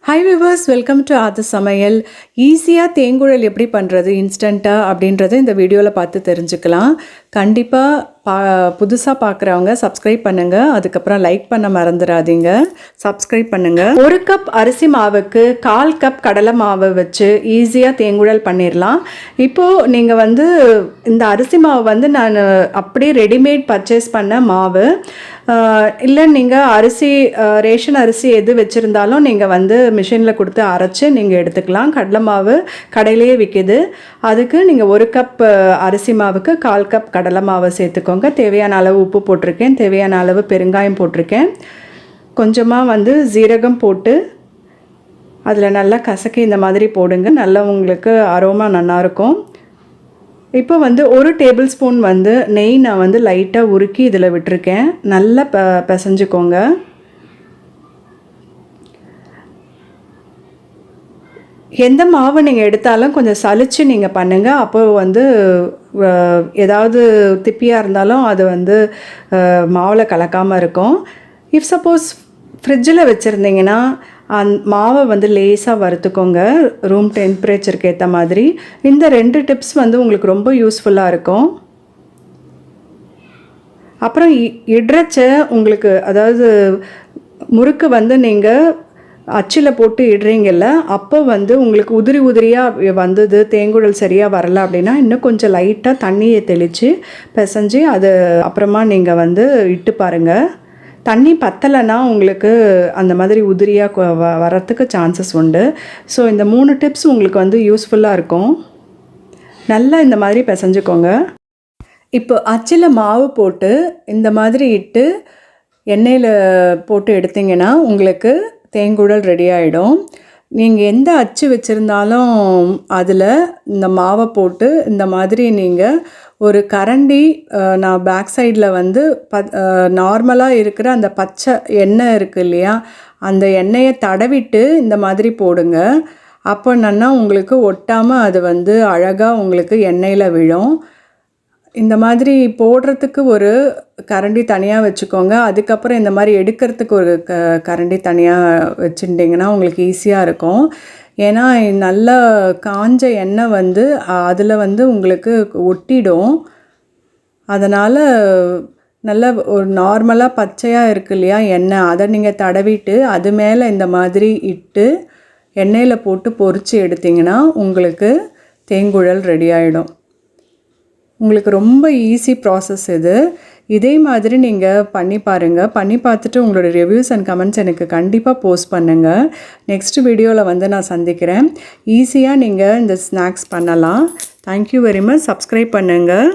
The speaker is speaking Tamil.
Hi viewers, welcome to aathusamayal. ஈஸியாக தேங்குழல் எப்படி பண்ணுறது இன்ஸ்டண்ட்டாக அப்படின்றத இந்த வீடியோவில் பார்த்து தெரிஞ்சுக்கலாம். கண்டிப்பாக புதுசாக பார்க்குறவங்க சப்ஸ்கிரைப் பண்ணுங்கள். அதுக்கப்புறம் லைக் பண்ண மறந்துடாதீங்க. சப்ஸ்கிரைப் பண்ணுங்கள். 1 கப் அரிசி மாவுக்கு 1/4 கப் கடலை மாவு வச்சு ஈஸியாக தேங்குழல் பண்ணிடலாம். இப்போது நீங்கள் இந்த அரிசி மாவு நான் அப்படியே ரெடிமேட் பர்ச்சேஸ் பண்ண மாவு. இல்லை நீங்கள் ரேஷன் அரிசி எது வச்சுருந்தாலும் நீங்கள் மிஷினில் கொடுத்து அரைச்சி நீங்கள் எடுத்துக்கலாம். கடலை மாவு கடையிலேயே விற்கிது. அதுக்கு நீங்கள் 1 கப் அரிசி மாவுக்கு 1/4 கப் கடலை மாவை சேர்த்துக்கோங்க. தேவையான அளவு உப்பு போட்டிருக்கேன், தேவையான அளவு பெருங்காயம் போட்டிருக்கேன், கொஞ்சமாக ஜீரகம் போட்டு அதில் நல்லா கசக்கி இந்த மாதிரி போடுங்க. நல்லா உங்களுக்கு அரோமா நல்லாயிருக்கும். இப்போ 1 டேபிள் ஸ்பூன் நெய் நான் லைட்டாக உருக்கி இதில் விட்டுருக்கேன். நல்லா பிசைஞ்சுக்கோங்க. எந்த மாவு நீங்கள் எடுத்தாலும் கொஞ்சம் சலிச்சு நீங்கள் பண்ணுங்கள். அப்போது ஏதாவது திப்பியாக இருந்தாலும் அது மாவில் கலக்காமல் இருக்கும். இஃப் சப்போஸ் ஃப்ரிட்ஜில் வச்சுருந்தீங்கன்னா மாவை லேசாக வறுத்துக்கோங்க, ரூம் டெம்பரேச்சருக்கு ஏற்ற மாதிரி. இந்த 2 டிப்ஸ் உங்களுக்கு ரொம்ப யூஸ்ஃபுல்லாக இருக்கும். அப்புறம் இடுறச்ச உங்களுக்கு அதாவது முறுக்கு நீங்கள் அச்சில் போட்டு இடுறீங்கல்ல, அப்போ உங்களுக்கு உதிரி உதிரியாக தேங்குழல் சரியாக வரல அப்படின்னா இன்னும் கொஞ்சம் லைட்டாக தண்ணியை தெளித்து பிசைஞ்சு அது அப்புறமா நீங்கள் இட்டு பாருங்கள். தண்ணி பத்தலைன்னா உங்களுக்கு அந்த மாதிரி உதிரியாக வரத்துக்கு சான்சஸ் உண்டு. ஸோ இந்த 3 டிப்ஸ் உங்களுக்கு யூஸ்ஃபுல்லாக இருக்கும். நல்லா இந்த மாதிரி பிசைஞ்சுக்கோங்க. இப்போ அச்சில் மாவு போட்டு இந்த மாதிரி இட்டு எண்ணெயில் போட்டு எடுத்திங்கன்னா உங்களுக்கு தேங்குழல் ரெடி ஆகிடும். நீங்கள் எந்த அச்சு வச்சுருந்தாலும் அதில் இந்த மாவை போட்டு இந்த மாதிரி நீங்கள் ஒரு கரண்டி, நான் பேக் சைடில் நார்மலாக இருக்கிற அந்த பச்சை எண்ணெய் இருக்குது இல்லையா, அந்த எண்ணெயை தடவிட்டு இந்த மாதிரி போடுங்க. அப்போ என்னன்னா உங்களுக்கு ஒட்டாமல் அது அழகாக உங்களுக்கு எண்ணெயில் விழும். இந்த மாதிரி போடுறதுக்கு ஒரு கரண்டி தனியாக வச்சுக்கோங்க. அதுக்கப்புறம் இந்த மாதிரி எடுக்கிறதுக்கு ஒரு கரண்டி தனியாக வச்சுட்டிங்கன்னா உங்களுக்கு ஈஸியாக இருக்கும். ஏன்னா நல்லா காஞ்ச எண்ணெய் அதில் உங்களுக்கு ஒட்டிடும். அதனால் நல்ல ஒரு நார்மலாக பச்சையாக இருக்கு இல்லையா எண்ணெய், அதை நீங்கள் தடவிட்டு அது மேலே இந்த மாதிரி இட்டு எண்ணெயில் போட்டு பொரித்து எடுத்திங்கன்னா உங்களுக்கு தேங்குழல் ரெடி ஆகிடும். உங்களுக்கு ரொம்ப ஈஸி ப்ராசஸ் இது. இதே மாதிரி நீங்கள் பண்ணி பாருங்கள். பண்ணி பார்த்துட்டு உங்களோட ரிவ்யூஸ் அண்ட் கமெண்ட்ஸ் எனக்கு கண்டிப்பாக போஸ்ட் பண்ணுங்கள். நெக்ஸ்ட் வீடியோவில் நான் சந்திக்கிறேன். ஈஸியாக நீங்கள் இந்த ஸ்நாக்ஸ் பண்ணலாம். Thank you very much. சப்ஸ்கிரைப் பண்ணுங்கள்.